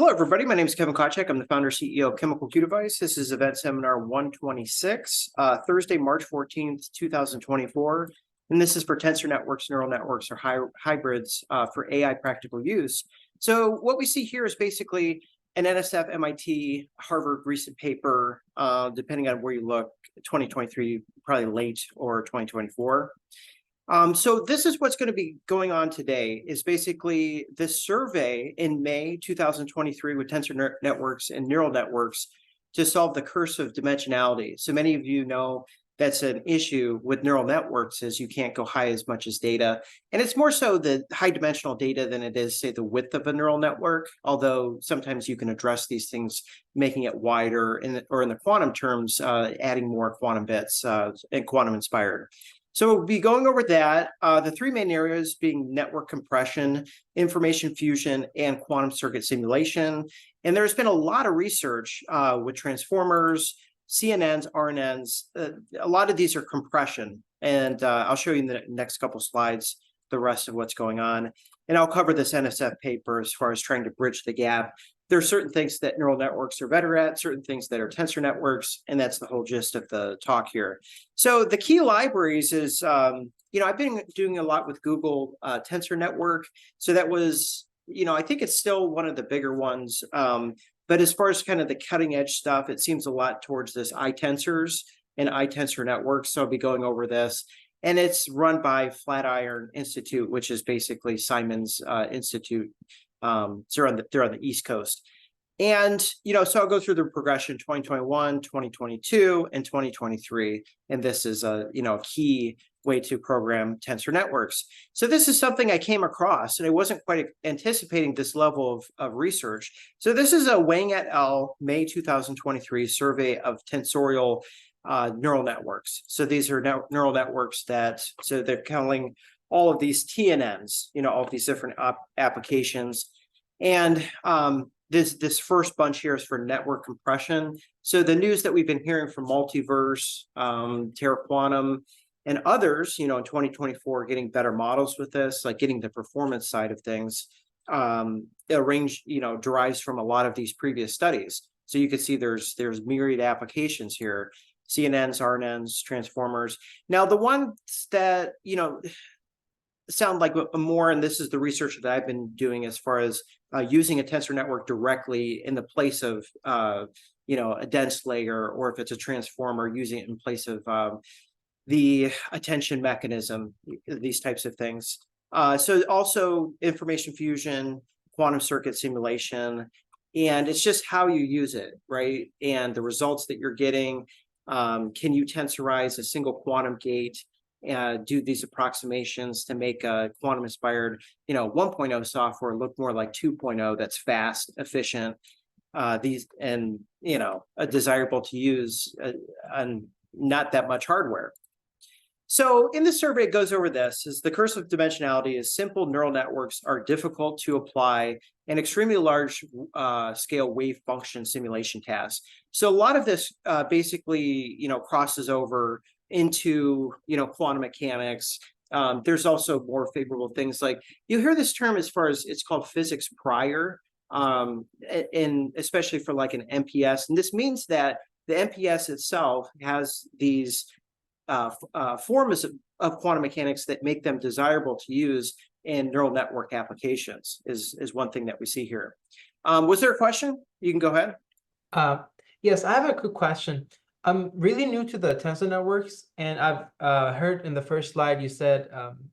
Hello, everybody. My name is Kevin Kotchak. I'm the founder and CEO of Chemical Q Device. This is event seminar 126, Thursday, March 14th, 2024. And this is for tensor networks, neural networks, or hybrids for AI practical use. So what we see here is basically an NSF, MIT, Harvard recent paper, depending on where you look, 2023, probably late, or 2024. So this is what's going to be going on today is basically this survey in May 2023 with tensor networks and neural networks to solve the curse of dimensionality. So many of you know that's an issue with neural networks is you can't go high as much as data. And it's more so the high dimensional data than it is, say, the width of a neural network, although sometimes you can address these things, making it wider, or in the quantum terms, adding more quantum bits and quantum inspired. So we'll be going over that, the three main areas being network compression, information fusion, and quantum circuit simulation. And there's been a lot of research with transformers, CNNs, RNNs. A lot of these are compression. And I'll show you in the next couple slides the rest of what's going on. And I'll cover this NSF paper as far as trying to bridge the gap. There are certain things that neural networks are better at, certain things that are tensor networks, and that's the whole gist of the talk here. So the key libraries is, I've been doing a lot with Google Tensor Network. So that was, I think it's still one of the bigger ones. But as far as kind of the cutting edge stuff, it seems a lot towards this itensors and itensor networks. So I'll be going over this. And it's run by Flatiron Institute, which is basically Simon's Institute. So they're on the East Coast. And, so I'll go through the progression 2021, 2022, and 2023. And this is a key way to program tensor networks. So this is something I came across, and I wasn't quite anticipating this level of research. So this is a Wang et al. May 2023 survey of tensorial neural networks. So these are neural networks so they're calling all of these TNNs, all of these different applications. And this first bunch here is for network compression. So the news that we've been hearing from Multiverse, Terra Quantum, and others, in 2024, getting better models with this, like getting the performance side of things, the range, derives from a lot of these previous studies. So you can see there's myriad applications here, CNNs, RNNs, transformers. Now, the ones that, sound like more, and this is the research that I've been doing as far as using a tensor network directly in the place of, a dense layer, or if it's a transformer, using it in place of the attention mechanism, these types of things. So also information fusion, quantum circuit simulation, and it's just how you use it, right? And the results that you're getting. Can you tensorize a single quantum gate? Do these approximations to make a quantum inspired, 1.0 software look more like 2.0 that's fast, efficient, desirable to use, and not that much hardware. So in the survey, it goes over this: is the curse of dimensionality is simple neural networks are difficult to apply and extremely large scale wave function simulation tasks. So a lot of this basically, crosses over into, quantum mechanics. There's also more favorable things, like you hear this term as far as it's called physics prior, and especially for like an MPS. And this means that the MPS itself has these forms of quantum mechanics that make them desirable to use in neural network applications is one thing that we see here. Was there a question? You can go ahead. Yes, I have a quick question. I'm really new to the tensor networks, and I've heard in the first slide you said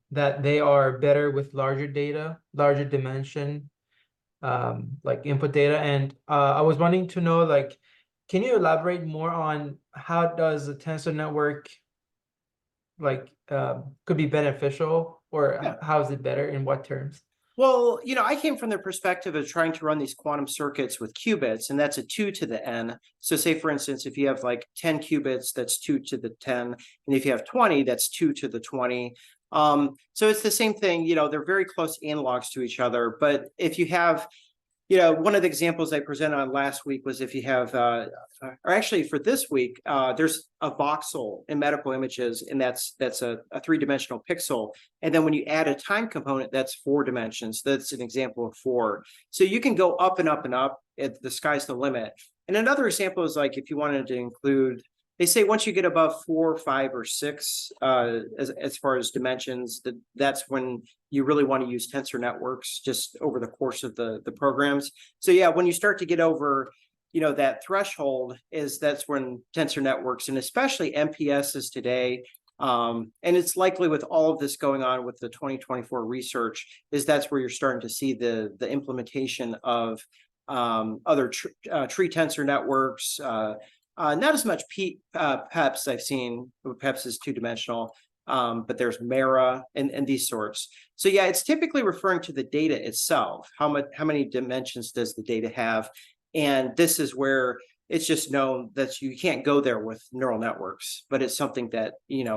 that they are better with larger data, larger dimension, like input data. And I was wanting to know, can you elaborate more on how does a tensor network could be beneficial, or how is it better, in what terms? Well, I came from the perspective of trying to run these quantum circuits with qubits, and that's a 2 to the n. So say, for instance, if you have like 10 qubits, that's 2 to the 10. And if you have 20, that's 2 to the 20. So it's the same thing, they're very close analogs to each other. But if you have, one of the examples I presented on last week was if you have, or actually for this week, there's a voxel in medical images, and that's a three-dimensional pixel. And then when you add a time component, that's 4 dimensions. That's an example of 4. So you can go up and up and up. The sky's the limit. And another example is like if you wanted to include, they say once you get above 4, 5, or 6, as far as dimensions, that's when you really want to use tensor networks just over the course of the programs. So yeah, when you start to get over, that threshold, that's when tensor networks, and especially MPSs today, and it's likely with all of this going on with the 2024 research, that's where you're starting to see the implementation of other tree tensor networks. Not as much PEPs I've seen. PEPs is 2-dimensional, but there's MERA and these sorts. So yeah, it's typically referring to the data itself. How many dimensions does the data have? And this is where it's just known that you can't go there with neural networks, but it's something that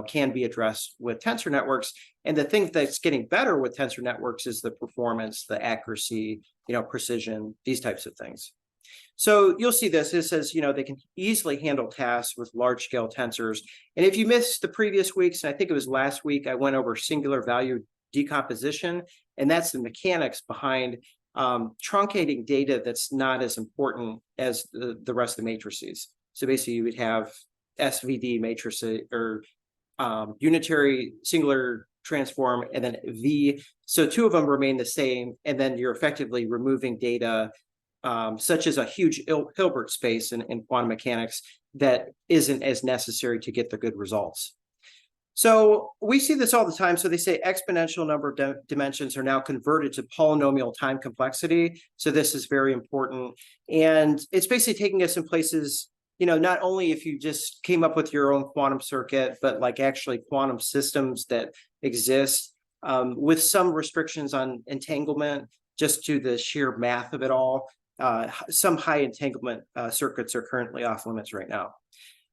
can be addressed with tensor networks. And the thing that's getting better with tensor networks is the performance, the accuracy, precision, these types of things. So you'll see this. It says, they can easily handle tasks with large-scale tensors. And if you missed the previous weeks, and I think it was last week, I went over singular value decomposition, and that's the mechanics behind truncating data that's not as important as the rest of the matrices. So basically, you would have SVD matrices or unitary singular transform, and then V. So 2 of them remain the same, and then you're effectively removing data such as a huge Hilbert space in quantum mechanics that isn't as necessary to get the good results. So we see this all the time. So they say exponential number of dimensions are now converted to polynomial time complexity. So this is very important. And it's basically taking us in places, not only if you just came up with your own quantum circuit, but like actually quantum systems that exist with some restrictions on entanglement, just to the sheer math of it all. Some high entanglement circuits are currently off limits right now.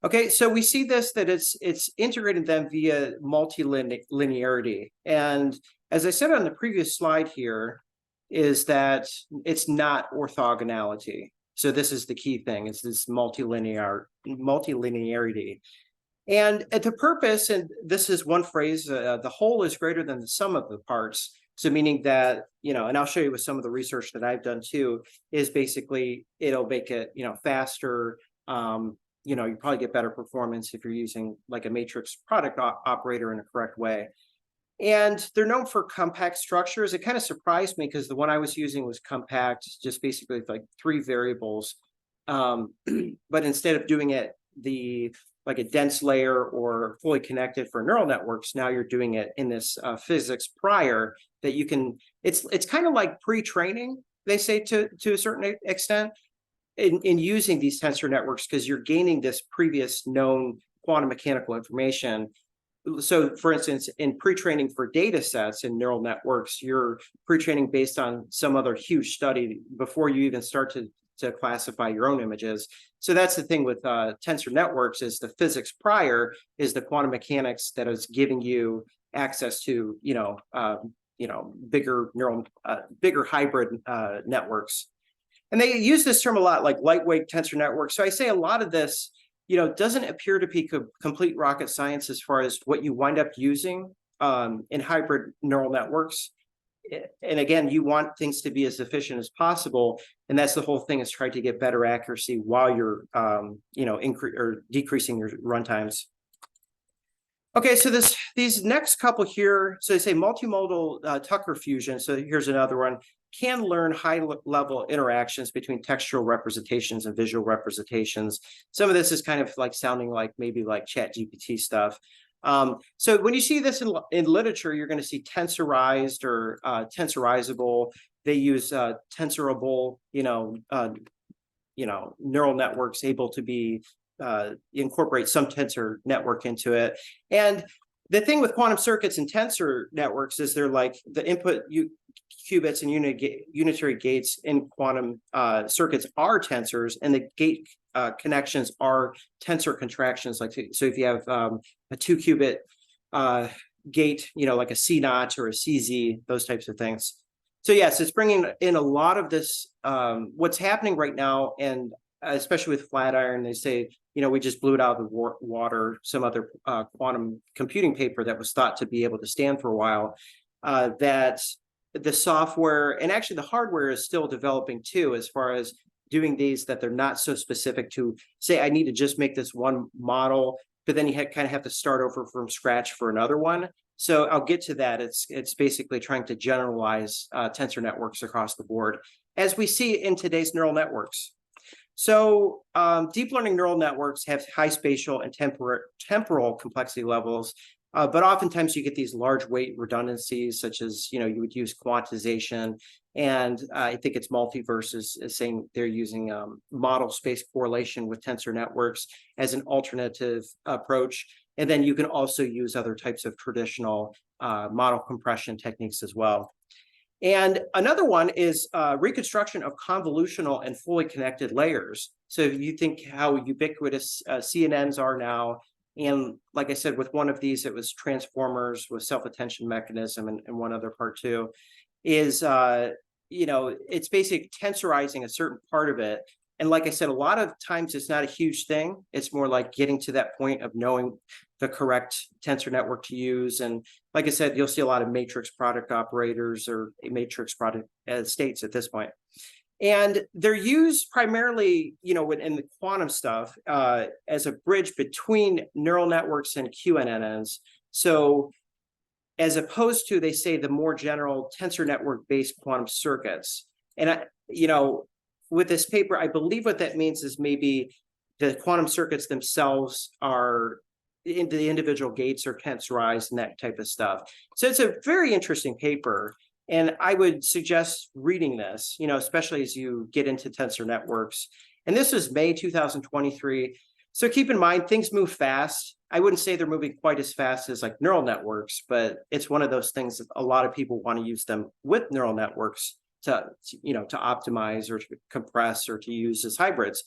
Okay, so we see that it's integrated then via multilinearity. And as I said on the previous slide here, is that it's not orthogonality. So this is the key thing, it's this multilinearity. And at the purpose, and this is one phrase, the whole is greater than the sum of the parts. So meaning that, and I'll show you with some of the research that I've done too, is basically it'll make it, faster. You probably get better performance if you're using like a matrix product operator in a correct way. And they're known for compact structures. It kind of surprised me because the one I was using was compact, just basically like 3 variables. But instead of doing it like a dense layer or fully connected for neural networks, now you're doing it in this physics prior that you can, it's kind of like pre-training, they say to a certain extent, in using these tensor networks, because you're gaining this previous known quantum mechanical information. So for instance, in pre-training for data sets in neural networks, you're pre-training based on some other huge study before you even start to classify your own images. So that's the thing with tensor networks, is the physics prior is the quantum mechanics that is giving you access to, bigger hybrid networks. And they use this term a lot, like lightweight tensor networks. So I say a lot of this, doesn't appear to be complete rocket science as far as what you wind up using in hybrid neural networks. And again, you want things to be as efficient as possible. And that's the whole thing, is try to get better accuracy while you're, decreasing your runtimes. Okay, so these next couple here, so they say multimodal Tucker fusion. So here's another one. Can learn high-level interactions between textual representations and visual representations. Some of this is kind of like sounding like maybe like ChatGPT stuff. So when you see this in literature, you're going to see tensorized or tensorizable. They use tensorable, neural networks able to be incorporate some tensor network into it. And the thing with quantum circuits and tensor networks is they're like the input qubits and unitary gates in quantum circuits are tensors, and the gate connections are tensor contractions. Like, so if you have a 2-qubit gate, like a C0 or a CZ, those types of things. So yes, it's bringing in a lot of this, what's happening right now, and especially with Flatiron, they say, we just blew it out of the water, some other quantum computing paper that was thought to be able to stand for a while, that the software and actually the hardware is still developing too, as far as doing these that they're not so specific to, say, I need to just make this one model, but then you kind of have to start over from scratch for another one. So I'll get to that. It's basically trying to generalize tensor networks across the board, as we see in today's neural networks. So deep learning neural networks have high spatial and temporal complexity levels, but oftentimes you get these large weight redundancies, such as, you would use quantization. And I think it's Multiverse is saying they're using model space correlation with tensor networks as an alternative approach. And then you can also use other types of traditional model compression techniques as well. And another one is reconstruction of convolutional and fully connected layers. So you think how ubiquitous CNNs are now. And like I said, with one of these, it was transformers with self-attention mechanism, and one other part too, is, it's basically tensorizing a certain part of it. And like I said, a lot of times it's not a huge thing. It's more like getting to that point of knowing the correct tensor network to use. And like I said, you'll see a lot of matrix product operators or matrix product states at this point. And they're used primarily, in the quantum stuff as a bridge between neural networks and QNNs. So as opposed to, they say, the more general tensor network-based quantum circuits. And, with this paper, I believe what that means is maybe the quantum circuits themselves are, the individual gates are tensorized and that type of stuff. So it's a very interesting paper. And I would suggest reading this, especially as you get into tensor networks. And this is May 2023. So keep in mind, things move fast. I wouldn't say they're moving quite as fast as like neural networks, but it's one of those things that a lot of people want to use them with neural networks to optimize or to compress or to use as hybrids.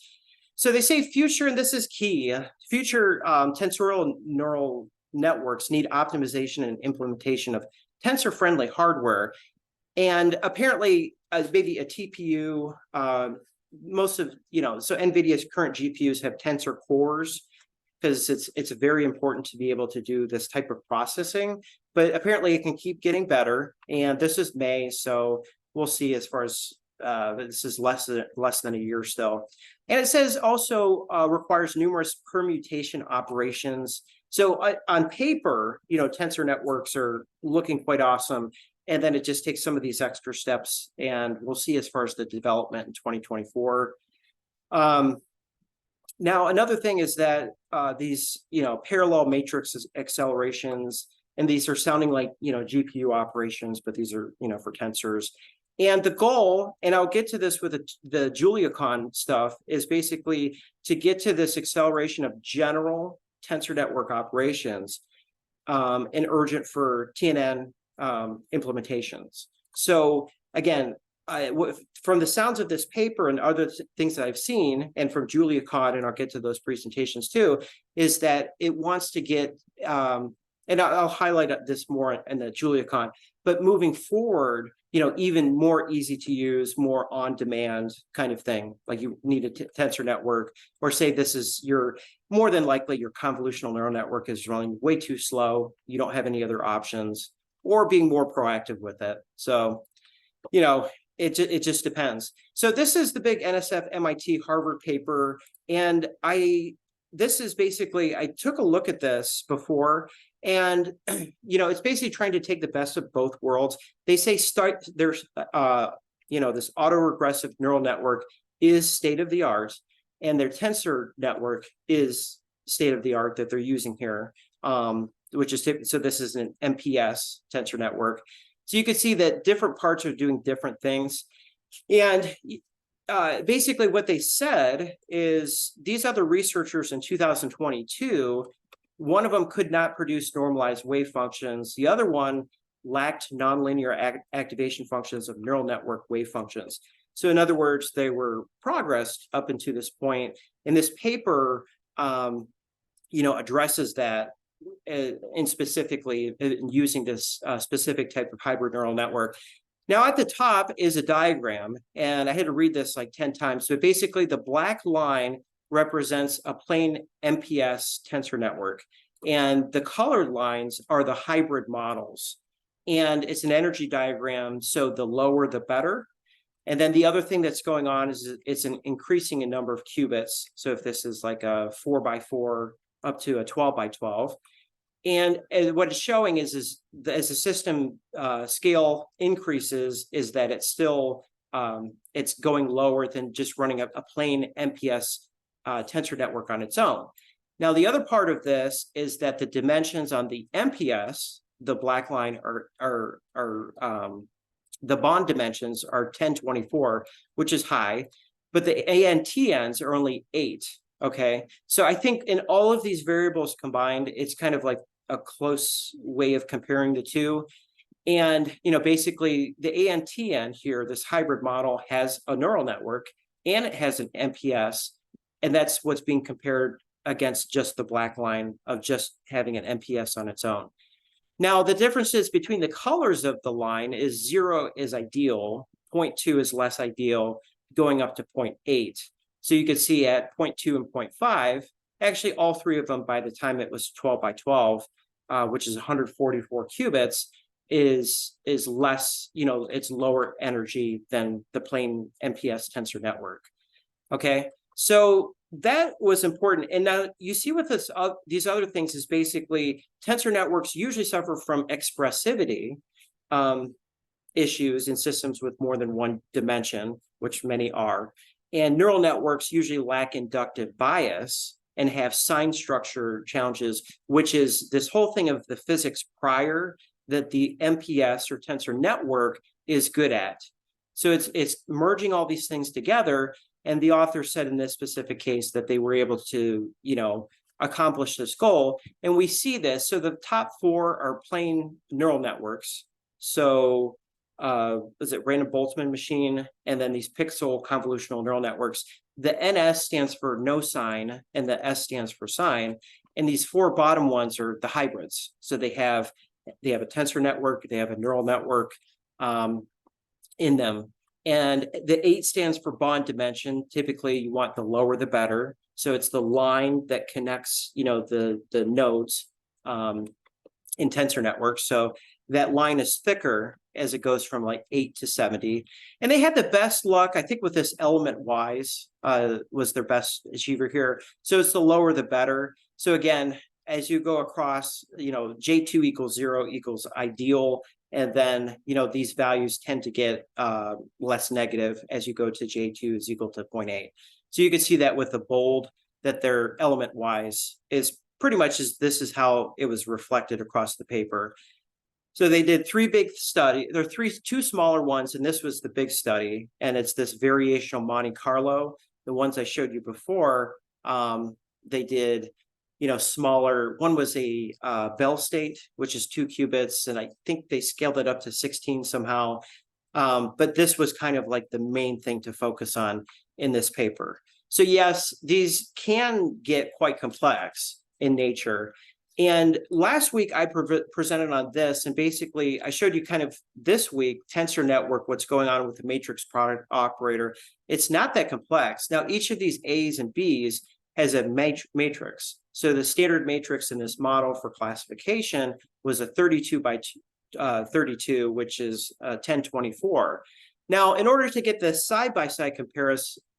So they say future, and this is key, future tensorial neural networks need optimization and implementation of tensor-friendly hardware. And apparently, maybe a TPU, most of, so NVIDIA's current GPUs have tensor cores, because it's very important to be able to do this type of processing. But apparently it can keep getting better. And this is May, so we'll see. As far as this is less than a year still. And it says also requires numerous permutation operations. So on paper, tensor networks are looking quite awesome. And then it just takes some of these extra steps, and we'll see as far as the development in 2024. Now, another thing is that these, parallel matrix accelerations, and these are sounding like, GPU operations, but these are, for tensors. And the goal, and I'll get to this with the JuliaCon stuff, is basically to get to this acceleration of general tensor network operations and urgent for TNN implementations. So again, from the sounds of this paper and other things that I've seen, and from JuliaCon, and I'll get to those presentations too, is that it wants to get, and I'll highlight this more in the JuliaCon, but moving forward, even more easy to use, more on demand kind of thing. Like you need a tensor network, or say this is more than likely your convolutional neural network is running way too slow. You don't have any other options, or being more proactive with it. So, it just depends. So this is the big NSF MIT Harvard paper. And this is basically, I took a look at this before, and, it's basically trying to take the best of both worlds. They say there's, this autoregressive neural network is state of the art, and their tensor network is state of the art that they're using here. Which is so this is an MPS tensor network. So you can see that different parts are doing different things. And basically what they said is these other researchers in 2022, one of them could not produce normalized wave functions. The other one lacked nonlinear activation functions of neural network wave functions. So in other words, they were progressed up until this point. And this paper, addresses that. And specifically using this specific type of hybrid neural network. Now at the top is a diagram, and I had to read this like 10 times. So basically the black line represents a plain MPS tensor network, and the colored lines are the hybrid models. And it's an energy diagram, so the lower the better. And then the other thing that's going on is it's an increasing in number of qubits. So if this is like a 4x4 up to a 12x12. And what it's showing is as the system scale increases, is that it's still it's going lower than just running a plain MPS tensor network on its own. Now, the other part of this is that the dimensions on the MPS, the black line, are the bond dimensions are 1024, which is high, but the ANTNs are only 8. Okay, so I think in all of these variables combined, it's kind of like a close way of comparing the two. And, basically the ANTN here, this hybrid model, has a neural network and it has an MPS. And that's what's being compared against just the black line of just having an MPS on its own. Now, the differences between the colors of the line is 0 is ideal, 0.2 is less ideal, going up to 0.8. So you can see at 0.2 and 0.5, actually all three of them by the time it was 12x12, which is 144 qubits, is less, it's lower energy than the plain MPS tensor network. Okay, so that was important. And now you see with this, these other things is basically tensor networks usually suffer from expressivity issues in systems with more than one dimension, which many are. And neural networks usually lack inductive bias and have sign structure challenges, which is this whole thing of the physics prior that the MPS or tensor network is good at. So it's merging all these things together. And the author said in this specific case that they were able to, accomplish this goal. And we see this. So the top 4 are plain neural networks. So is it random Boltzmann machine? And then these pixel convolutional neural networks. The NS stands for no sign, and the S stands for sign. And these 4 bottom ones are the hybrids. So they have a tensor network, they have a neural network in them. And the 8 stands for bond dimension. Typically, you want the lower the better. So it's the line that connects, the nodes in tensor networks. So that line is thicker as it goes from like 8 to 70. And they had the best luck, I think, with this element wise was their best achiever here. So it's the lower the better. So again, as you go across, J2 equals 0 equals ideal. And then, these values tend to get less negative as you go to J2 is equal to 0.8. So you can see that with the bold, that their element wise is pretty much this is how it was reflected across the paper. So they did 3 big studies. There are 2 smaller ones, and this was the big study. And it's this variational Monte Carlo. The ones I showed you before, they did, smaller. One was a Bell state, which is 2 qubits, and I think they scaled it up to 16 somehow. But this was kind of like the main thing to focus on in this paper. So yes, these can get quite complex in nature. And last week I presented on this, and basically I showed you kind of this week tensor network, what's going on with the matrix product operator. It's not that complex. Now each of these A's and B's has a matrix. So the standard matrix in this model for classification was a 32 by 32, which is 1024. Now, in order to get the side-by-side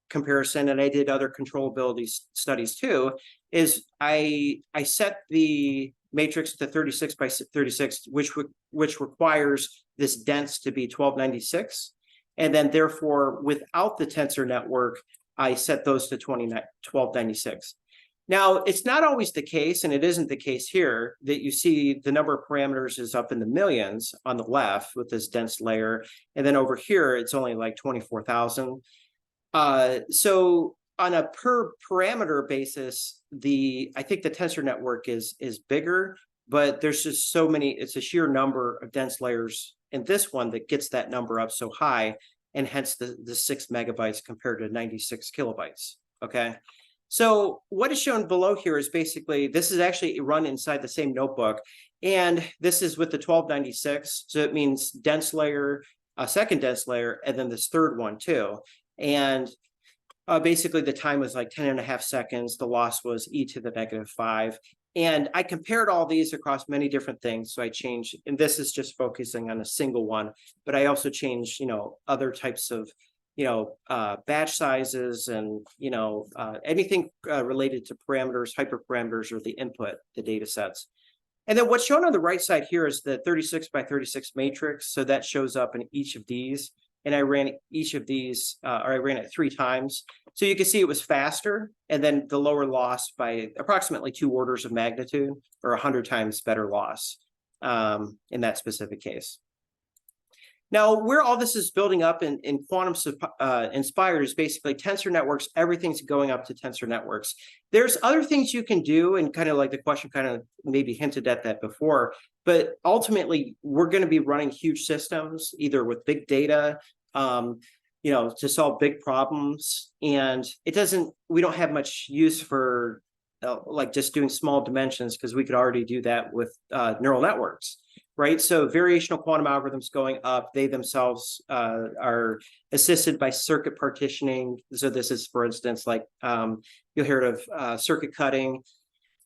comparison, and I did other controllability studies too, is I set the matrix to 36 by 36, which requires this dense to be 1296. And then therefore, without the tensor network, I set those to 1296. Now, it's not always the case, and it isn't the case here, that you see the number of parameters is up in the millions on the left with this dense layer. And then over here, it's only like 24,000. So on a per parameter basis, I think the tensor network is bigger, but there's just so many, it's a sheer number of dense layers in this one that gets that number up so high, and hence the 6 megabytes compared to 96 kilobytes, okay? So what is shown below here is basically, this is actually run inside the same notebook, and this is with the 1296, so it means dense layer a second dense layer, and then this third one too. And basically the time was like 10.5 seconds. The loss was e to the -5. And I compared all these across many different things. So I changed, and this is just focusing on a single one, but I also changed, other types of, batch sizes and, anything related to parameters, hyperparameters, or the input, the data sets. And then what's shown on the right side here is the 36 by 36 matrix. So that shows up in each of these. And I ran each of these, or I ran it 3 times. So you can see it was faster, and then the lower loss by approximately 2 orders of magnitude, or 100 times better loss in that specific case. Now, where all this is building up in quantum inspired is basically tensor networks. Everything's going up to tensor networks. There's other things you can do, and kind of like the question kind of maybe hinted at that before, but ultimately we're going to be running huge systems, either with big data, to solve big problems. And we don't have much use for like just doing small dimensions, because we could already do that with neural networks. Right, so variational quantum algorithms going up, they themselves are assisted by circuit partitioning. So this is, for instance, like you'll hear of circuit cutting,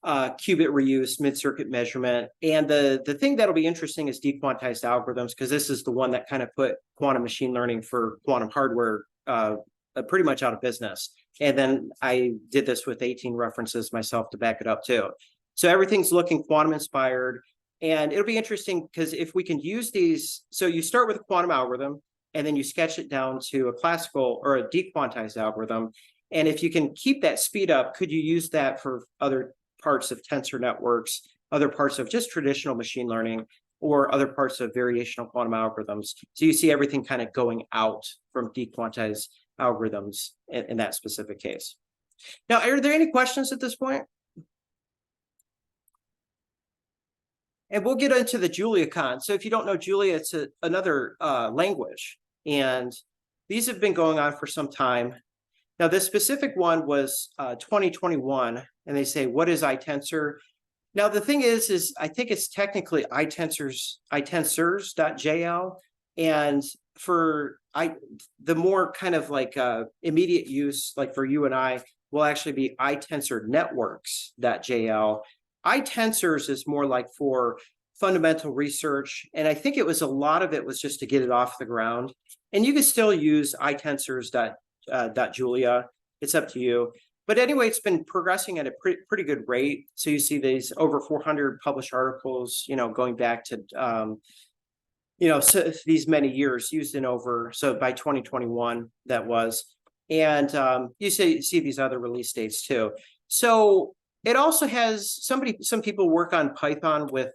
qubit reuse, mid-circuit measurement. And the thing that'll be interesting is dequantized algorithms, because this is the one that kind of put quantum machine learning for quantum hardware pretty much out of business. And then I did this with 18 references myself to back it up too. So everything's looking quantum inspired. And it'll be interesting, because if we can use these, so you start with a quantum algorithm, and then you sketch it down to a classical or a dequantized algorithm. And if you can keep that speed up, could you use that for other parts of tensor networks, other parts of just traditional machine learning, or other parts of variational quantum algorithms? So you see everything kind of going out from dequantized algorithms in that specific case. Now, are there any questions at this point? And we'll get into the JuliaCon. So if you don't know Julia, it's another language. And these have been going on for some time. Now, this specific one was 2021. And they say, what is itensor? Now, the thing is I think it's technically itensors.jl. And for the more kind of like immediate use, like for you and I, will actually be itensornetworks.jl. itensors is more like for fundamental research. And I think a lot of it was just to get it off the ground. And you can still use itensors.julia. It's up to you. But anyway, it's been progressing at a pretty good rate. So you see these over 400 published articles, going back to, so these many years used so by 2021, that was. And you see these other release dates too. So it also has some people work on Python with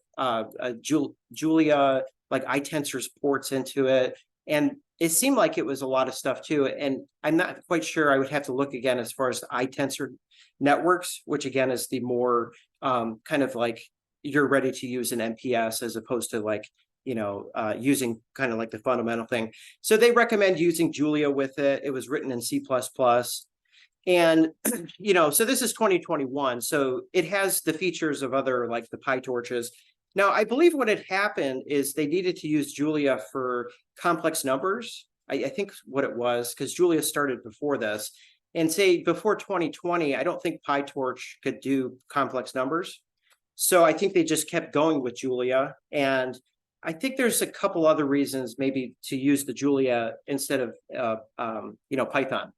Julia, like itensors ports into it. And it seemed like it was a lot of stuff too. And I'm not quite sure. I would have to look again as far as the itensor networks, which again is the more kind of like you're ready to use an MPS, as opposed to like, using kind of like the fundamental thing. So they recommend using Julia with it. It was written in C++. And, so this is 2021. So it has the features of other, like the PyTorches. Now, I believe what had happened is they needed to use Julia for complex numbers. I think what it was, because Julia started before this. And say before 2020, I don't think PyTorch could do complex numbers. So I think they just kept going with Julia. And I think there's a couple other reasons maybe to use the Julia instead of, Python.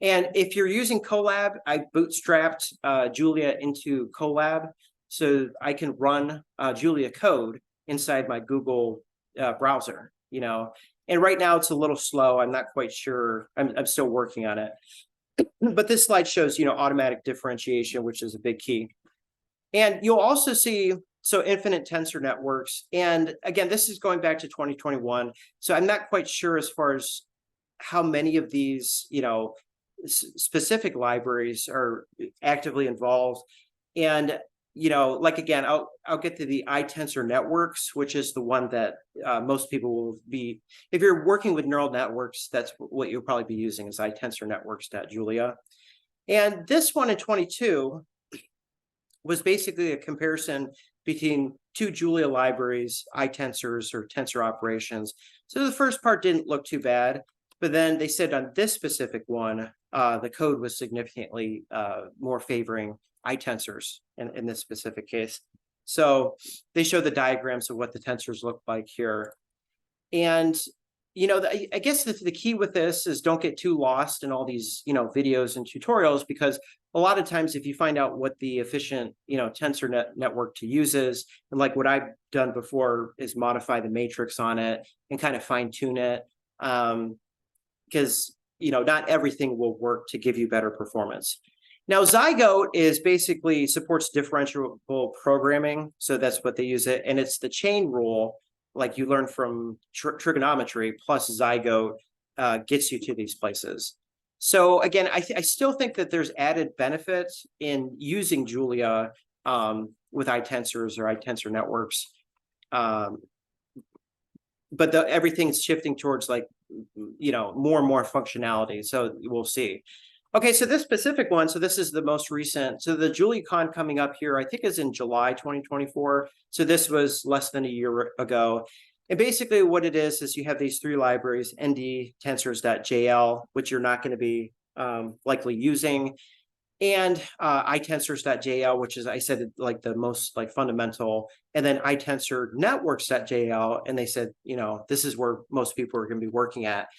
And if you're using Colab, I bootstrapped Julia into Colab, so I can run Julia code inside my Google browser, And right now it's a little slow. I'm not quite sure. I'm still working on it. But this slide shows, automatic differentiation, which is a big key. And you'll also see, so infinite tensor networks. And again, this is going back to 2021. So I'm not quite sure as far as how many of these, specific libraries are actively involved. And like again, I'll get to the itensor networks, which is the one that most people will be, if you're working with neural networks, that's what you'll probably be using, is itensornetworks.julia. And this one in 22 was basically a comparison between two Julia libraries, itensors or tensor operations. So the first part didn't look too bad, but then they said on this specific one, the code was significantly more favoring itensors in this specific case. So they show the diagrams of what the tensors look like here. And, you know, I guess the key with this is don't get too lost in all these, you know, videos and tutorials, because a lot of times if you find out what the efficient, you know, tensor network to use is, and like what I've done before is modify the matrix on it and kind of fine tune it. Because, you know, not everything will work to give you better performance. Now, Zygote is basically supports differentiable programming. So that's what they use it. And it's the chain rule, like you learn from trigonometry, plus Zygote gets you to these places. So again, I still think that there's added benefits in using Julia with itensors or itensor networks. But everything's shifting towards, like, you know, more and more functionality. So we'll see. Okay, so this specific one, so this is the most recent. So the JuliaCon coming up here, I think is in July 2024. So this was less than a year ago. And basically what it is you have these three libraries, nd tensors.jl, which you're not going to be likely using, and itensors.jl, which is, I said, like the most like fundamental, and then itensor networks.jl, and they said, you know, this is where most people are going to be working at.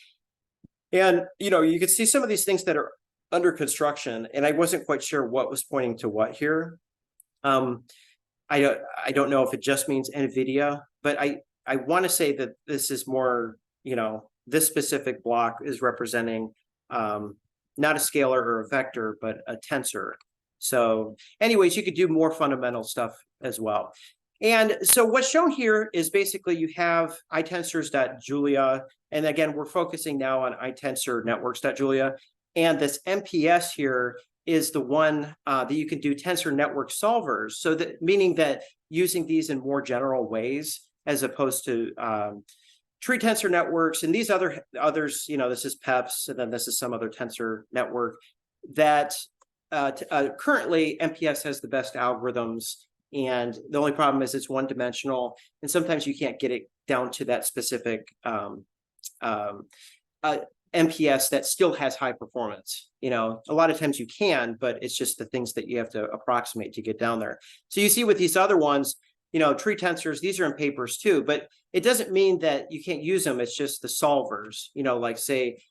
And, you know, you can see some of these things that are under construction, and I wasn't quite sure what was pointing to what here. I don't know if it just means NVIDIA, but I want to say that this is more, you know, this specific block is representing not a scalar or a vector, but a tensor. So anyways, you could do more fundamental stuff as well. And so what's shown here is basically you have itensors.julia. And again, we're focusing now on itensor networks.julia. And this MPS here is the one that you can do tensor network solvers. So that meaning that using these in more general ways, as opposed to tree tensor networks and these others, you know, this is PEPS, and then this is some other tensor network that currently MPS has the best algorithms. And the only problem is it's one dimensional, and sometimes you can't get it down to that specific MPS that still has high performance. You know, a lot of times you can, but it's just the things that you have to approximate to get down there. So you see with these other ones, you know, tree tensors, these are in papers too, but it doesn't mean that you can't use them. It's just the solvers, you know, like say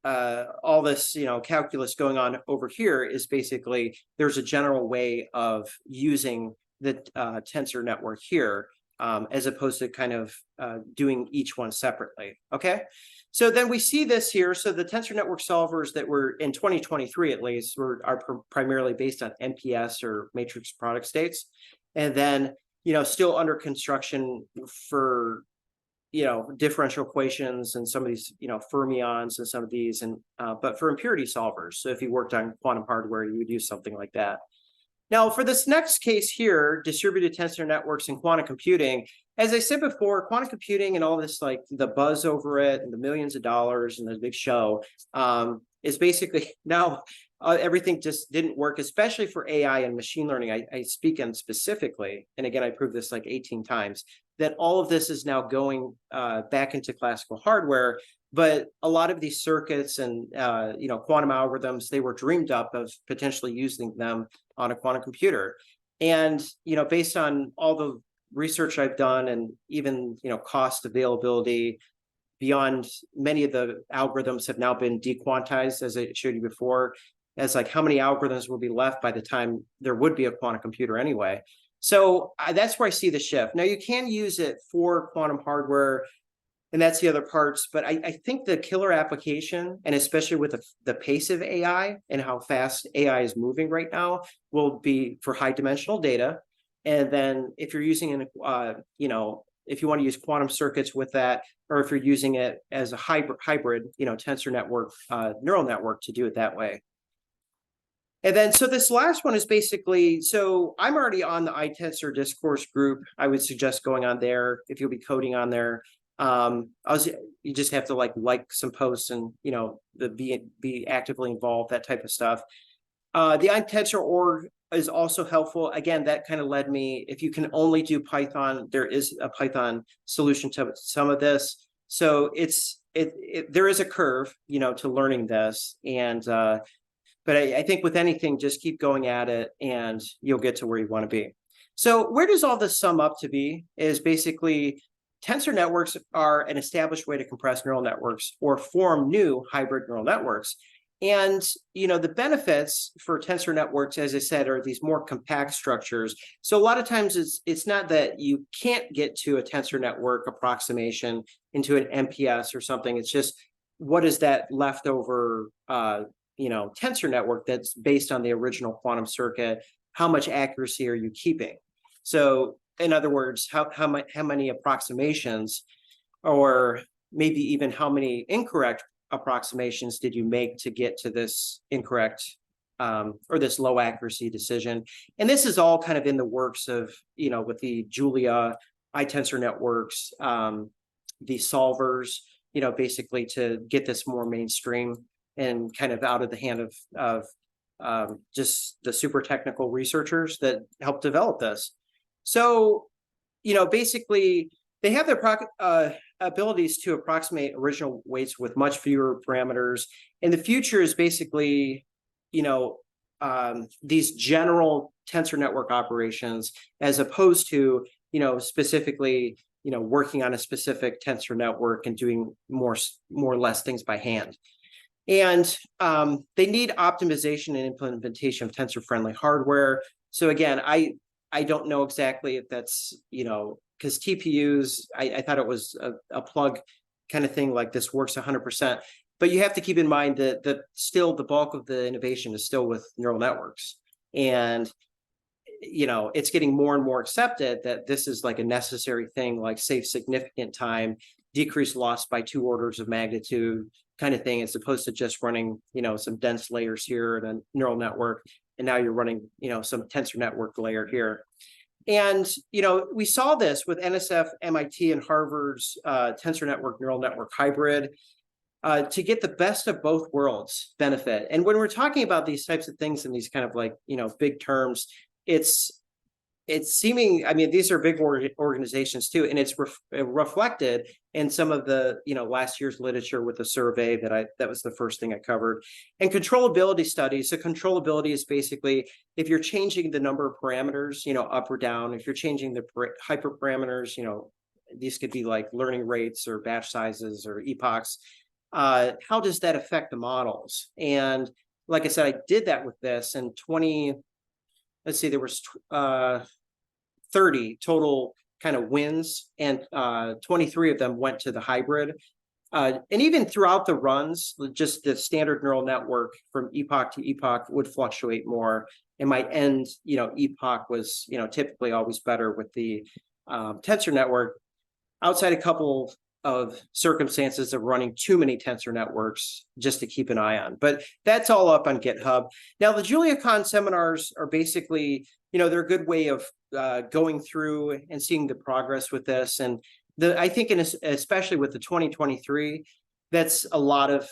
all this, you know, calculus going on over here is basically there's a general way of using the tensor network here, as opposed to kind of doing each one separately. Okay. So then we see this here. So the tensor network solvers that were in 2023, at least, are primarily based on MPS or matrix product states. And then, you know, still under construction for, you know, differential equations and some of these, you know, fermions and some of these, and but for impurity solvers. So if you worked on quantum hardware, you would use something like that. Now, for this next case here, distributed tensor networks and quantum computing, as I said before, quantum computing and all this, like the buzz over it and the millions of dollars and the big show, is basically now everything just didn't work, especially for AI and machine learning. I speak in specifically, and again, I proved this like 18 times, that all of this is now going back into classical hardware. But a lot of these circuits and you know, quantum algorithms, they were dreamed up of potentially using them on a quantum computer. And, you know, based on all the research I've done and even, you know, cost availability beyond, many of the algorithms have now been dequantized, as I showed you before, as like how many algorithms will be left by the time there would be a quantum computer anyway. So that's where I see the shift. Now you can use it for quantum hardware, and that's the other parts. But I think the killer application, and especially with the pace of AI and how fast AI is moving right now, will be for high dimensional data. And then if you're using an, you know, if you want to use quantum circuits with that, or if you're using it as a hybrid, you know, tensor network, neural network, to do it that way. And then, so this last one is basically, so I'm already on the itensor discourse group. I would suggest going on there if you'll be coding on there. You just have to like some posts and, you know, be actively involved, that type of stuff. The itensor org is also helpful. Again, that kind of led me, if you can only do Python, there is a Python solution to some of this. So there is a curve, to learning this. And but I think with anything, just keep going at it and you'll get to where you want to be. So where does all this sum up to be is basically tensor networks are an established way to compress neural networks or form new hybrid neural networks. And, the benefits for tensor networks, as I said, are these more compact structures. So a lot of times it's not that you can't get to a tensor network approximation into an MPS or something. It's just, what is that leftover, tensor network that's based on the original quantum circuit? How much accuracy are you keeping? So in other words, how many approximations, or maybe even how many incorrect approximations did you make to get to this incorrect or this low accuracy decision? And this is all kind of in the works of, with the Julia itensor networks, the solvers, basically to get this more mainstream and kind of out of the hand of just the super technical researchers that helped develop this. So, basically they have their abilities to approximate original weights with much fewer parameters. And the future is basically, these general tensor network operations, as opposed to, specifically, working on a specific tensor network and doing more or less things by hand. And they need optimization and implementation of tensor-friendly hardware. So again, I don't know exactly if that's, because TPUs, I thought it was a plug kind of thing, like this works 100%. But you have to keep in mind that still the bulk of the innovation is still with neural networks. And, it's getting more and more accepted that this is like a necessary thing, like save significant time, decrease loss by 2 orders of magnitude kind of thing, as opposed to just running, some dense layers here in a neural network. And now you're running, some tensor network layer here. And, we saw this with NSF, MIT, and Harvard's tensor network neural network hybrid to get the best of both worlds benefit. And when we're talking about these types of things in these kind of like, big terms, it's seeming, I mean, these are big organizations too, and it's reflected in some of the, last year's literature with the survey that was the first thing I covered. And controllability studies. So controllability is basically if you're changing the number of parameters, up or down, if you're changing the hyperparameters, these could be like learning rates or batch sizes or epochs. How does that affect the models? And like I said, I did that with this, and let's see, there was 30 total kind of wins, and 23 of them went to the hybrid. And even throughout the runs, just the standard neural network from epoch to epoch would fluctuate more. And my end, epoch was, typically always better with the tensor network, outside a couple of circumstances of running too many tensor networks just to keep an eye on. But that's all up on GitHub. Now, the JuliaCon seminars are basically, they're a good way of going through and seeing the progress with this. And I think, especially with the 2023, that's a lot of,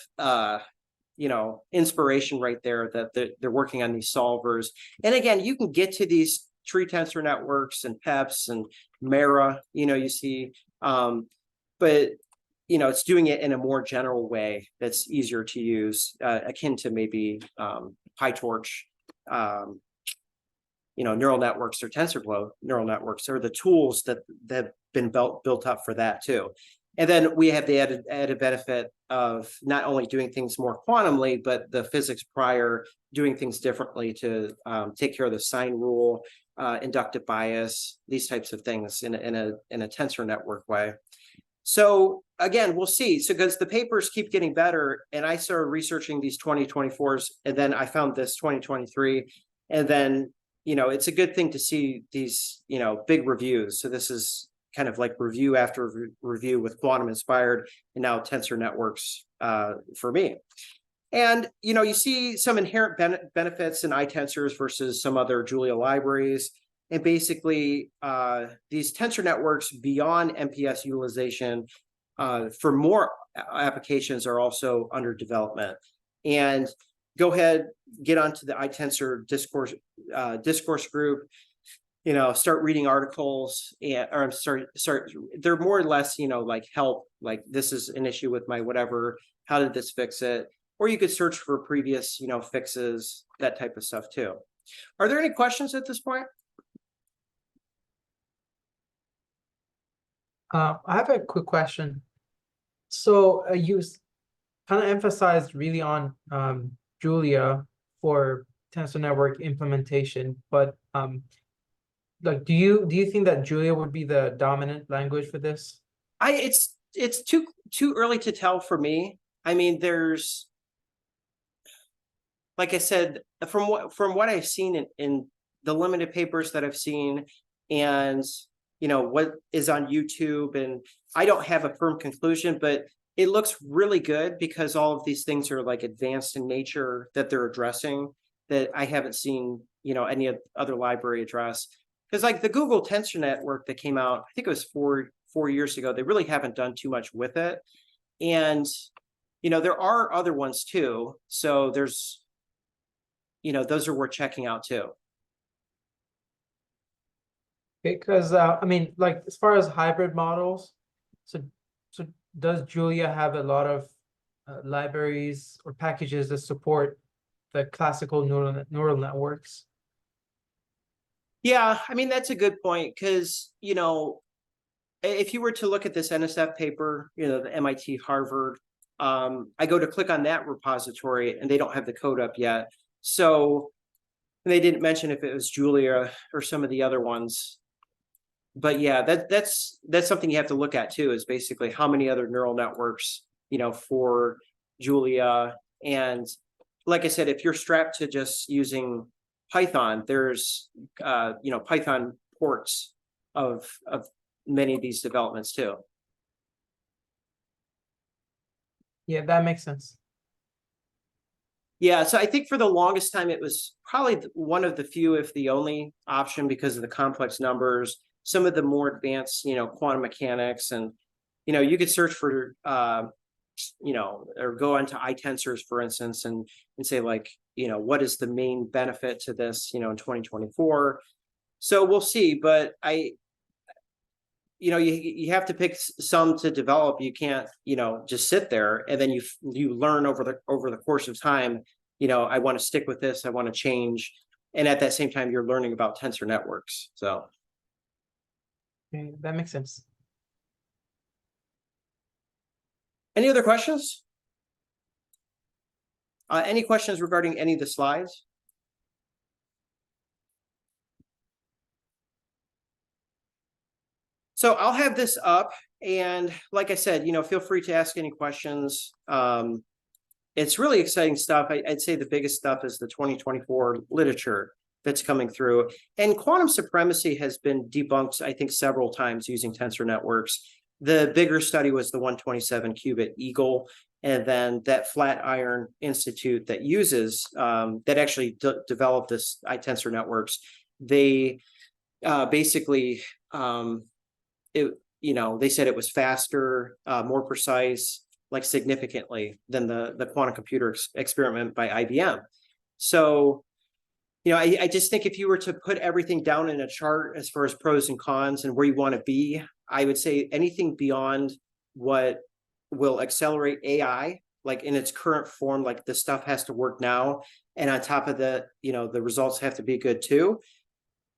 inspiration right there that they're working on these solvers. And again, you can get to these tree tensor networks and PEPs and Mera, you see, but, it's doing it in a more general way that's easier to use, akin to maybe PyTorch, neural networks or TensorFlow neural networks, or the tools that have been built up for that too. And then we have the added benefit of not only doing things more quantumly, but the physics prior doing things differently to take care of the sign rule, inductive bias, these types of things in a tensor network way. So again, we'll see. So because the papers keep getting better, and I started researching these 2024s, and then I found this 2023, and then, it's a good thing to see these, big reviews. So this is kind of like review after review with quantum inspired, and now tensor networks for me. And, you see some inherent benefits in itensors versus some other Julia libraries. And basically, these tensor networks beyond MPS utilization for more applications are also under development. And go ahead, get onto the itensor discourse group, start reading articles, and or start. They're more or less, like help, like this is an issue with my whatever. How did this fix it? Or you could search for previous, fixes, that type of stuff too. Are there any questions at this point? I have a quick question. So you kind of emphasized really on Julia for tensor network implementation, but like, do you think that Julia would be the dominant language for this? It's too early to tell for me. I mean, there's, like I said, from what I've seen in the limited papers that I've seen, and what is on YouTube, and I don't have a firm conclusion, but it looks really good because all of these things are like advanced in nature that they're addressing that I haven't seen, any other library address. Because like the Google Tensor Network that came out, I think it was four years ago, they really haven't done too much with it. And, there are other ones too. So there's, those are worth checking out too. Because I mean, like as far as hybrid models, so does Julia have a lot of libraries or packages that support the classical neural networks? Yeah, I mean, that's a good point because, if you were to look at this NSF paper, the MIT Harvard, I go to click on that repository and they don't have the code up yet. So they didn't mention if it was Julia or some of the other ones. But yeah, that's something you have to look at too, is basically how many other neural networks, for Julia. And like I said, if you're strapped to just using Python, there's Python ports of many of these developments too. Yeah, that makes sense. Yeah, so I think for the longest time, it was probably one of the few, if the only option, because of the complex numbers, some of the more advanced, quantum mechanics, and, you could search for, or go into itensors, for instance, and say like, what is the main benefit to this, in 2024. So we'll see, but you have to pick some to develop. You can't, just sit there and then you learn over the course of time, I want to stick with this, I want to change. And at that same time, you're learning about tensor networks. So Okay, that makes sense. any other questions? Any questions regarding any of the slides? So I'll have this up, and like I said, feel free to ask any questions. It's really exciting stuff. I'd say the biggest stuff is the 2024 literature that's coming through. And quantum supremacy has been debunked, I think, several times using tensor networks. The bigger study was the 127 qubit Eagle, and then that Flatiron Institute that uses, that actually developed this itensor networks. They basically, they said it was faster, more precise, like significantly than the quantum computer experiment by IBM. So, I just think if you were to put everything down in a chart as far as pros and cons and where you want to be, I would say anything beyond what will accelerate AI, like in its current form, like the stuff has to work now. And on top of that, the results have to be good too.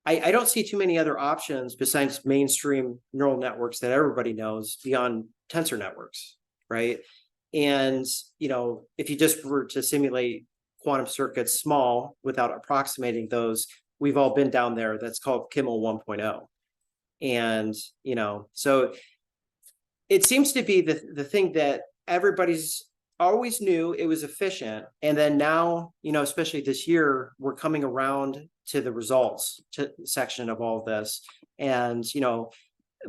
I don't see too many other options besides mainstream neural networks that everybody knows beyond tensor networks, right? And, if you just were to simulate quantum circuits small without approximating those, we've all been down there. That's called Kimmel 1.0. And, so it seems to be the thing that everybody's always knew it was efficient. And then now, especially this year, we're coming around to the results section of all of this. And,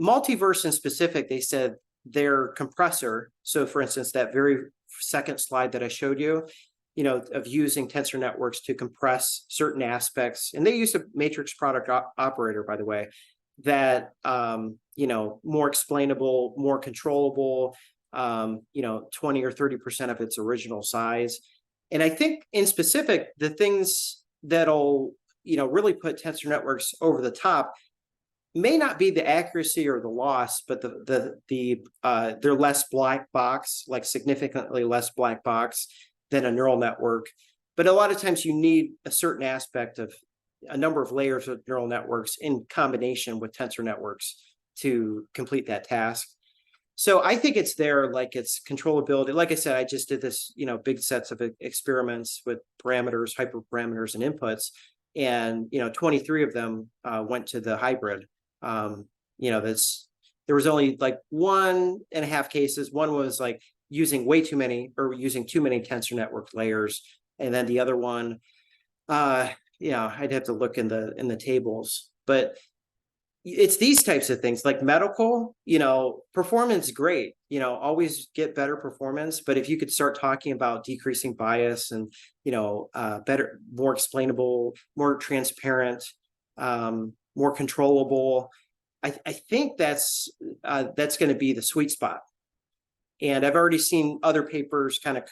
multiverse in specific, they said their compressor. So for instance, that very second slide that I showed you, of using tensor networks to compress certain aspects. And they use a matrix product operator, by the way, that, more explainable, more controllable, 20 or 30% of its original size. And I think in specific, the things that'll, really put tensor networks over the top may not be the accuracy or the loss, but they're less black box, like significantly less black box than a neural network. But a lot of times you need a certain aspect of a number of layers of neural networks in combination with tensor networks to complete that task. So I think it's there, like it's controllability. Like I said, I just did this, big sets of experiments with parameters, hyperparameters, and inputs. And, 23 of them went to the hybrid. There was only like 1.5 cases. One was like using way too many or using too many tensor network layers. And then the other one, I'd have to look in the tables, but it's these types of things like medical, performance, great, always get better performance. But if you could start talking about decreasing bias and, better, more explainable, more transparent, more controllable, I think that's going to be the sweet spot. And I've already seen other papers kind of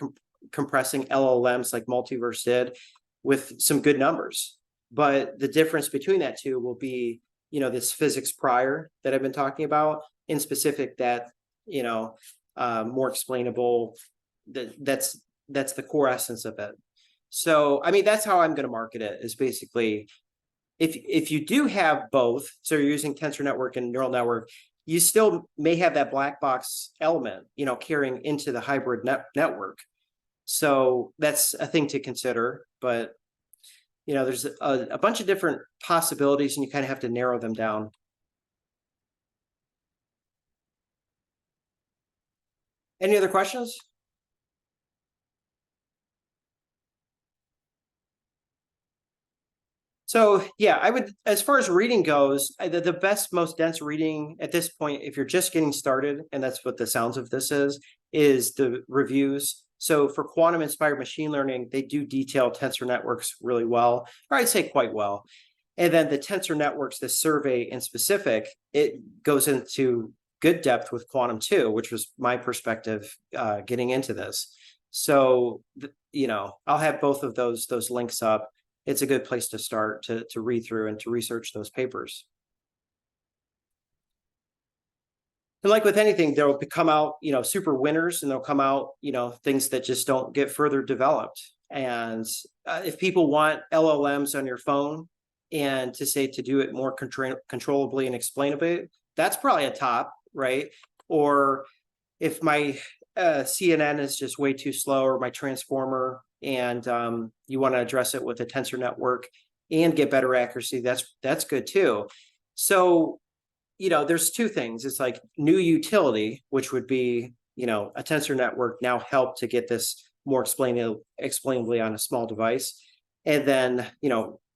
compressing LLMs like Multiverse did with some good numbers. But the difference between that two will be, this physics prior that I've been talking about, in specific that, more explainable, that's the core essence of it. So, I mean, that's how I'm going to market it, is basically, if you do have both, so you're using tensor network and neural network, you still may have that black box element, carrying into the hybrid network. So that's a thing to consider, but there's a bunch of different possibilities and you kind of have to narrow them down. Any other questions? So yeah, I would, as far as reading goes, the best, most dense reading at this point, if you're just getting started, and that's what the sounds of this is the reviews. So for quantum inspired machine learning, they do detail tensor networks really well, or I'd say quite well. And then the tensor networks, the survey in specific, it goes into good depth with quantum too, which was my perspective getting into this. So, I'll have both of those links up. It's a good place to start to read through and to research those papers. And like with anything, there'll come out, super winners, and there'll come out, things that just don't get further developed. And if people want LLMs on your phone and to do it more controllably and explainably, that's probably a top, right? Or if my CNN is just way too slow, or my transformer, and you want to address it with a tensor network and get better accuracy, that's good too. So, there's two things. It's like new utility, which would be, a tensor network now help to get this more explainably on a small device. And then,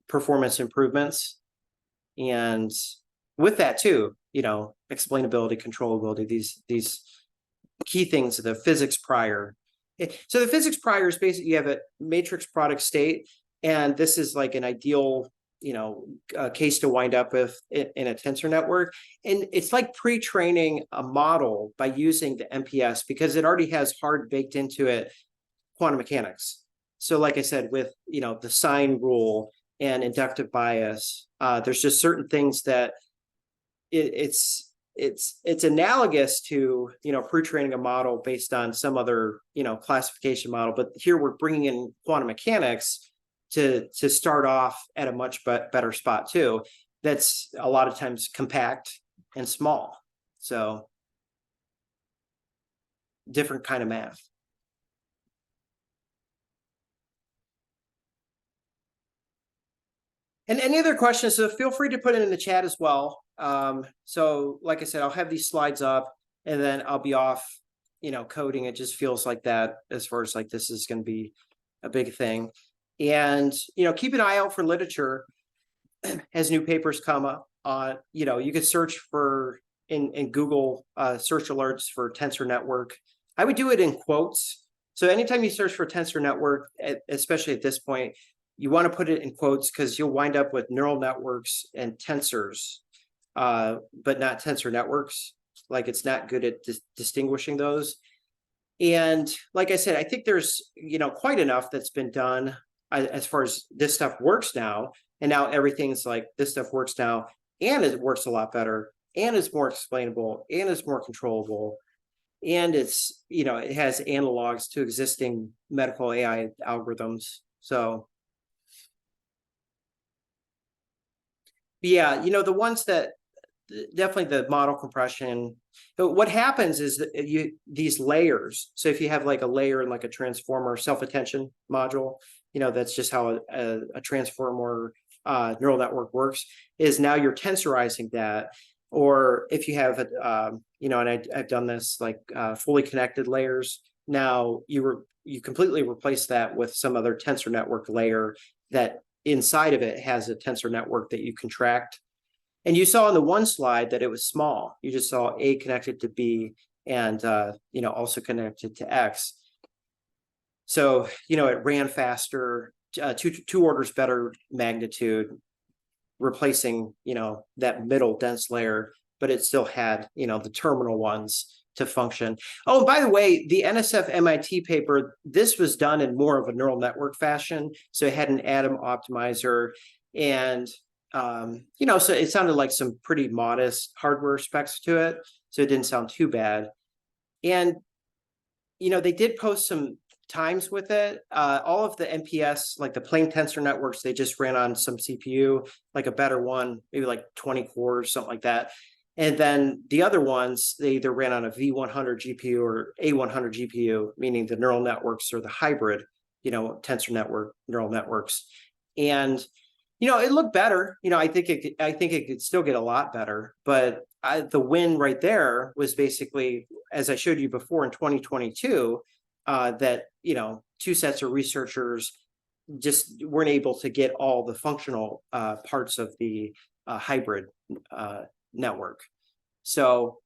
performance improvements. And with that too, explainability, controllability, these key things, the physics prior. So the physics prior is basically, you have a matrix product state, and this is like an ideal, case to wind up with in a tensor network. And it's like pre-training a model by using the MPS, because it already has hard baked into it quantum mechanics. So like I said, with, the sine rule and inductive bias, there's just certain things that it's analogous to, pre-training a model based on some other, classification model. But here we're bringing in quantum mechanics to start off at a much better spot too. That's a lot of times compact and small. So different kind of math. And any other questions, so feel free to put it in the chat as well. So like I said, I'll have these slides up and then I'll be off, coding. It just feels like that, as far as like this is going to be a big thing. And, keep an eye out for literature as new papers come up. You could search for in Google search alerts for tensor network. I would do it in quotes. So anytime you search for tensor network, especially at this point, you want to put it in quotes, because you'll wind up with neural networks and tensors, but not tensor networks. Like, it's not good at distinguishing those. And like I said, I think there's, quite enough that's been done as far as this stuff works now. And now everything's like, this stuff works now, and it works a lot better, and it's more explainable, and it's more controllable. And it's, it has analogs to existing medical AI algorithms. So yeah, the ones that definitely the model compression. But what happens is that these layers. So if you have like a layer in like a transformer self-attention module, that's just how a transformer neural network works. Is now you're tensorizing that, or if you have and I've done this like fully connected layers. Now you completely replace that with some other tensor network layer that inside of it has a tensor network that you contract. And you saw on the one slide that it was small. You just saw A connected to B and, also connected to X. So, it ran faster, two orders better magnitude, replacing, that middle dense layer, but it still had, the terminal ones to function. Oh, by the way, the NSF MIT paper, this was done in more of a neural network fashion. So it had an atom optimizer and so it sounded like some pretty modest hardware specs to it. So it didn't sound too bad. And, they did post some times with it. All of the NPS, like the plain tensor networks, they just ran on some CPU, like a better one, maybe like 20 cores, something like that. And then the other ones, they either ran on a V100 GPU or A100 GPU, meaning the neural networks or the hybrid, tensor network neural networks. And it looked better. I think it could still get a lot better. But the win right there was basically, as I showed you before in 2022, that two sets of researchers just weren't able to get all the functional parts of the hybrid network. So,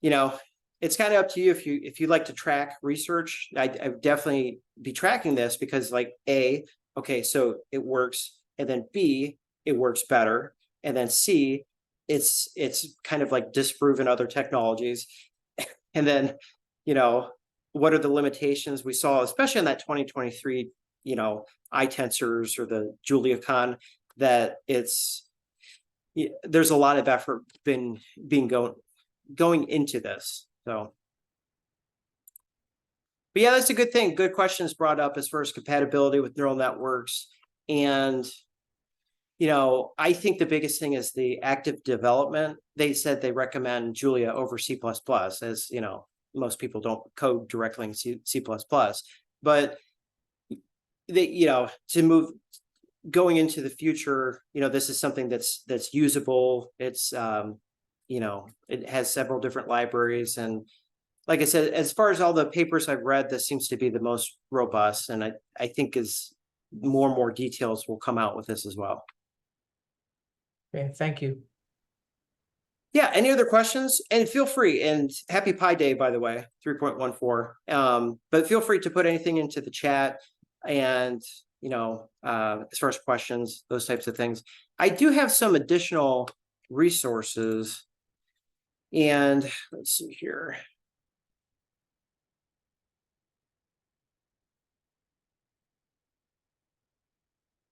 it's kind of up to you if you like to track research. I would definitely be tracking this because, like, okay, so it works. And then B, it works better. And then C, it's kind of like disproven other technologies. And then, what are the limitations we saw, especially in that 2023, itensors or the JuliaCon, that there's a lot of effort going into this. So, but yeah, that's a good thing. Good questions brought up as far as compatibility with neural networks. And I think the biggest thing is the active development. They said they recommend Julia over C++, as most people don't code directly in C++, but they, to move going into the future, this is something that's usable. It's it has several different libraries, and like I said, as far as all the papers I've read, this seems to be the most robust, and I think is more and more details will come out with this as well. Okay, thank you. Yeah, any other questions? And feel free, and happy Pi Day, by the way, 3.14. But feel free to put anything into the chat, and as far as questions, those types of things. I do have some additional resources, and let's see here.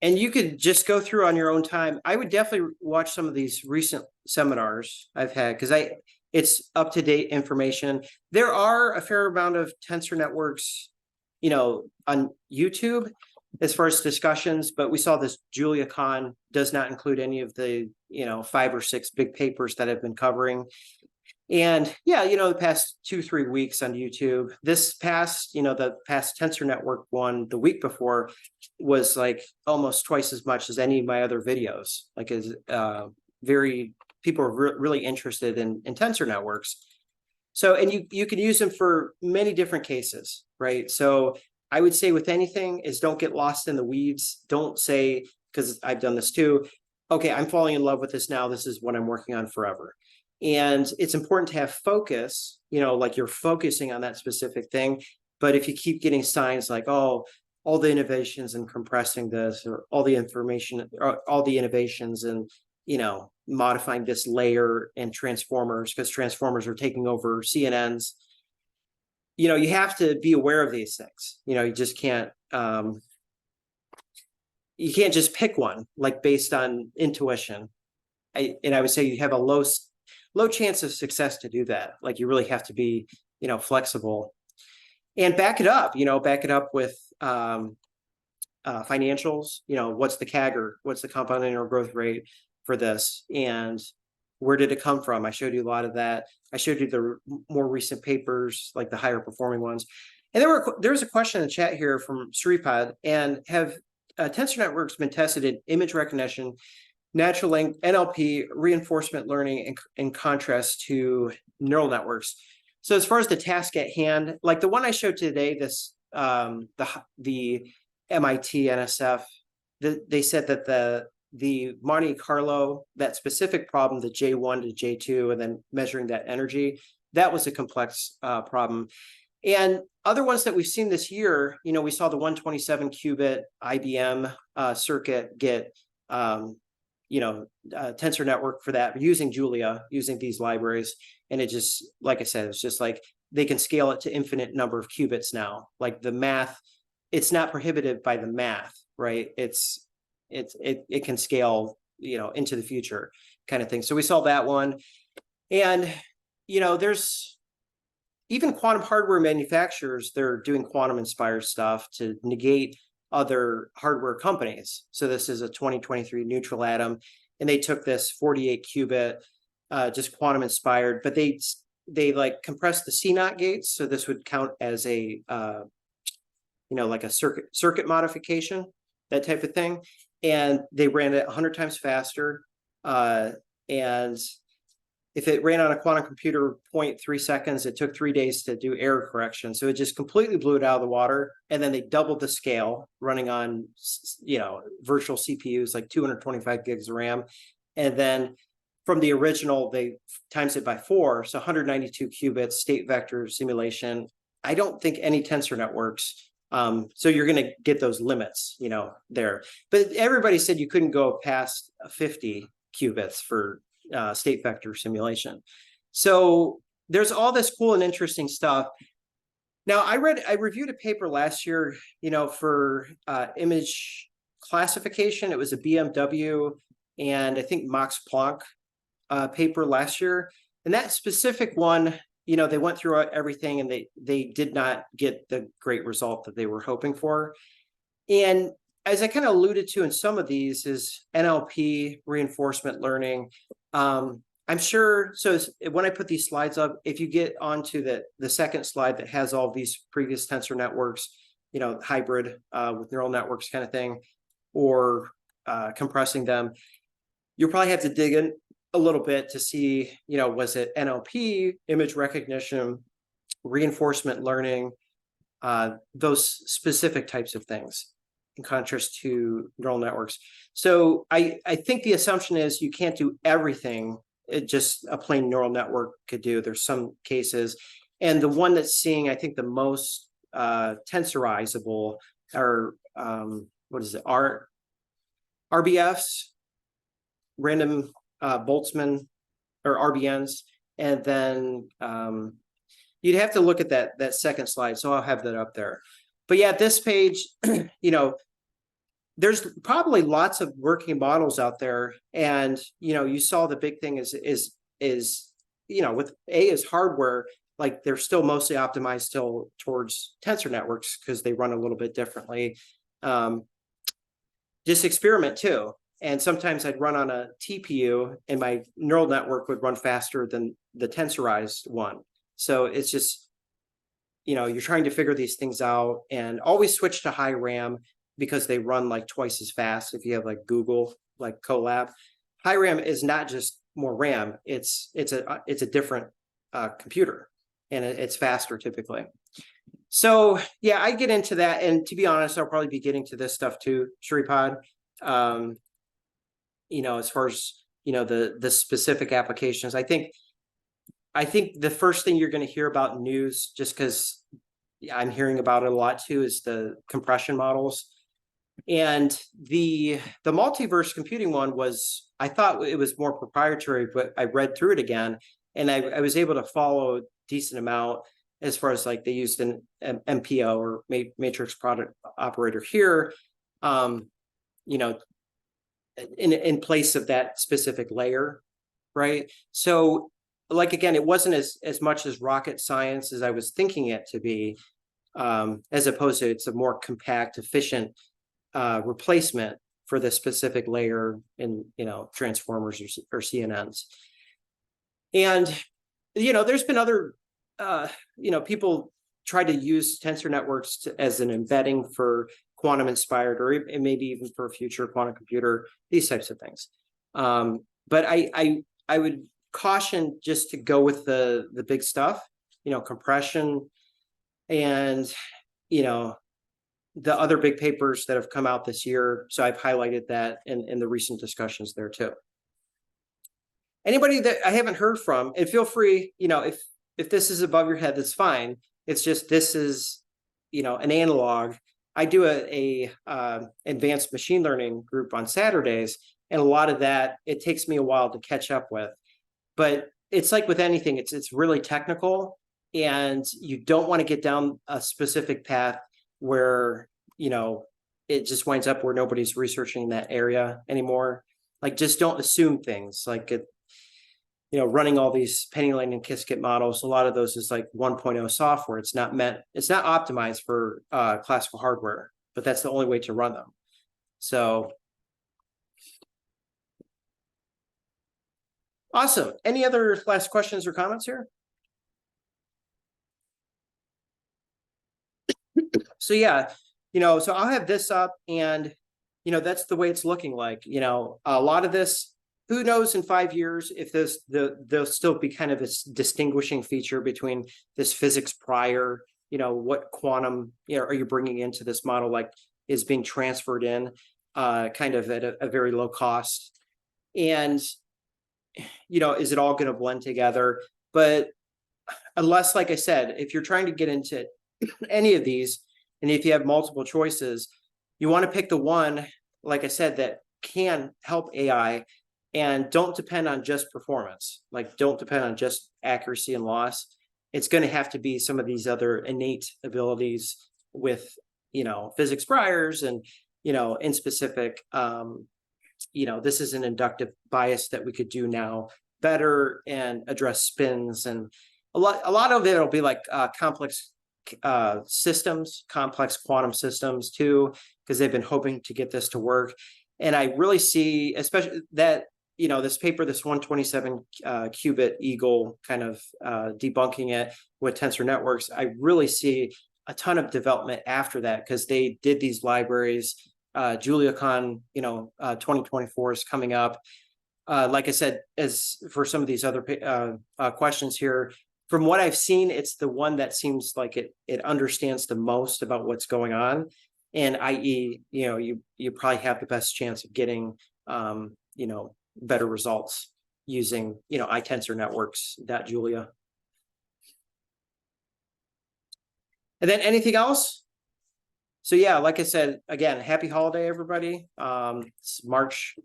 And you could just go through on your own time. I would definitely watch some of these recent seminars I've had, because it's up-to-date information. There are a fair amount of tensor networks, on YouTube as far as discussions, but we saw this JuliaCon does not include any of the, 5 or 6 big papers that I've been covering. And yeah, the past 2-3 weeks on YouTube, this past, the past tensor network one the week before was like almost twice as much as any of my other videos. Like, is people are really interested in tensor networks. So, and you can use them for many different cases, right? So I would say with anything is don't get lost in the weeds. Don't say, because I've done this too, okay, I'm falling in love with this now. This is what I'm working on forever. And it's important to have focus, like you're focusing on that specific thing. But if you keep getting signs like, oh, all the innovations in compressing this, or all the information, or all the innovations and, modifying this layer and transformers, because transformers are taking over CNNs, you have to be aware of these things. You just can't just pick one like based on intuition. I would say you have a low chance of success to do that. Like you really have to be, flexible and back it up, with financials, what's the CAGR, what's the compound annual growth rate for this, and where did it come from? I showed you a lot of that. I showed you the more recent papers, like the higher performing ones. And there was a question in the chat here from Sripad, and have tensor networks been tested in image recognition, natural language, NLP, reinforcement learning, in contrast to neural networks? So as far as the task at hand, like the one I showed today, this the MIT NSF, they said that the Monte Carlo, that specific problem, the J1 to J2, and then measuring that energy, that was a complex problem. And other ones that we've seen this year, we saw the 127 qubit IBM circuit get tensor network for that using Julia, using these libraries. And it just, like I said, it's just like they can scale it to infinite number of qubits now. Like the math, it's not prohibited by the math, right? It can scale, into the future kind of thing. So we saw that one. And, there's even quantum hardware manufacturers, they're doing quantum inspired stuff to negate other hardware companies. So this is a 2023 neutral atom, and they took this 48 qubit, just quantum inspired, but they like compressed the CNOT gates. So this would count as a, like a circuit modification, that type of thing. And they ran it 100 times faster. And if it ran on a quantum computer 0.3 seconds, it took 3 days to do error correction. So it just completely blew it out of the water. And then they doubled the scale, running on, virtual CPUs, like 225 gigs of RAM. And then from the original, they times it by 4. So 192 qubits, state vector simulation. I don't think any tensor networks. So you're going to get those limits, there. But everybody said you couldn't go past 50 qubits for state vector simulation. So there's all this cool and interesting stuff. Now, I reviewed a paper last year, for image classification. It was a BMW and I think Max Planck paper last year. And that specific one, they went through everything and they did not get the great result that they were hoping for. And as I kind of alluded to in some of these is NLP, reinforcement learning. I'm sure, so when I put these slides up, if you get onto the second slide that has all these previous tensor networks, hybrid with neural networks kind of thing, or compressing them, you'll probably have to dig in a little bit to see, was it NLP, image recognition, reinforcement learning, those specific types of things, in contrast to neural networks. So I think the assumption is you can't do everything just a plain neural network could do. There's some cases. And the one that's seeing, I think, the most tensorizable are, RBFs, random Boltzmann, or RBNs. And then you'd have to look at that second slide. So I'll have that up there. But yeah, this page, there's probably lots of working models out there. And, you saw the big thing is with A is hardware, like they're still mostly optimized towards tensor networks because they run a little bit differently. Just experiment too. And sometimes I'd run on a TPU and my neural network would run faster than the tensorized one. So it's just, you're trying to figure these things out, and always switch to high RAM because they run like twice as fast. If you have like Google, like Colab, high RAM is not just more RAM. It's a different computer, and it's faster typically. So yeah, I get into that. And to be honest, I'll probably be getting to this stuff too, Shripad. As far as, the specific applications, I think the first thing you're going to hear about in news, just because I'm hearing about it a lot too, is the compression models. And the multiverse computing one was, I thought it was more proprietary, but I read through it again, and I was able to follow a decent amount. as far as like they used an MPO or matrix product operator here, you know, in place of that specific layer, right? So like, again, it wasn't as much as rocket science as I was thinking it to be, as opposed to it's a more compact, efficient replacement for the specific layer in, you know, transformers or CNNs. And, you know, there's been other, you know, people try to use tensor networks as an embedding for quantum inspired, or maybe even for a future quantum computer, these types of things. But I would caution just to go with the big stuff, you know, compression and, you know, the other big papers that have come out this year. So I've highlighted that in the recent discussions there too. Anybody that I haven't heard from, and feel free, you know, if this is above your head, that's fine. It's just, this is, you know, an analog. I do a advanced machine learning group on Saturdays, and a lot of that, it takes me a while to catch up with. But it's like with anything, it's really technical, and you don't want to get down a specific path where, you know, it just winds up where nobody's researching that area anymore. Like, just don't assume things. Like, you know, running all these penny lane and Qiskit models, a lot of those is like 1.0 software. It's not optimized for classical hardware, but that's the only way to run them. So awesome. Any other last questions or comments here? So yeah, you know, so I'll have this up, and, you know, that's the way it's looking like. You know, a lot of this, who knows in 5 years if there'll still be kind of this distinguishing feature between this physics prior, you know, what quantum, you know, are you bringing into this model, like is being transferred in kind of at a very low cost. And, you know, is it all going to blend together? But unless, like I said, if you're trying to get into any of these, and if you have multiple choices, you want to pick the one, like I said, that can help AI, and don't depend on just performance. Like, don't depend on just accuracy and loss. It's going to have to be some of these other innate abilities with, you know, physics priors, and, you know, in specific, you know, this is an inductive bias that we could do now better and address spins, and a lot of it will be like complex systems, complex quantum systems too, because they've been hoping to get this to work. And I really see, especially that, you know, this paper, this 127 qubit Eagle, kind of debunking it with tensor networks, I really see a ton of development after that, because they did these libraries. JuliaCon, you know, 2024 is coming up. Like I said, as for some of these other questions here, from what I've seen, it's the one that seems like it understands the most about what's going on, and i.e., you know, you probably have the best chance of getting, you know, better results using, you know, itensor networks, Julia. And then anything else? So yeah, like I said, again, happy holiday, everybody. It's March,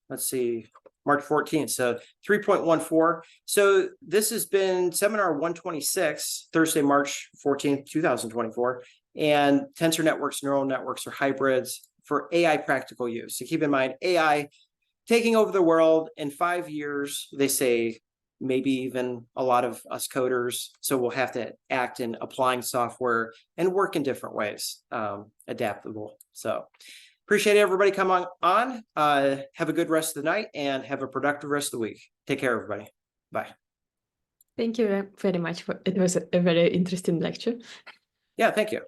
let's see, March 14th, so 3.14. So this has been seminar 126, Thursday, March 14th, 2024. And tensor networks, neural networks, or hybrids for AI practical use. So keep in mind, AI taking over the world in 5 years, they say, maybe even a lot of us coders. So we'll have to act in applying software and work in different ways, adaptable. So appreciate everybody coming on. Have a good rest of the night and have a productive rest of the week. Take care, everybody. Bye. Thank you very much. It was a very interesting lecture. Yeah, thank you.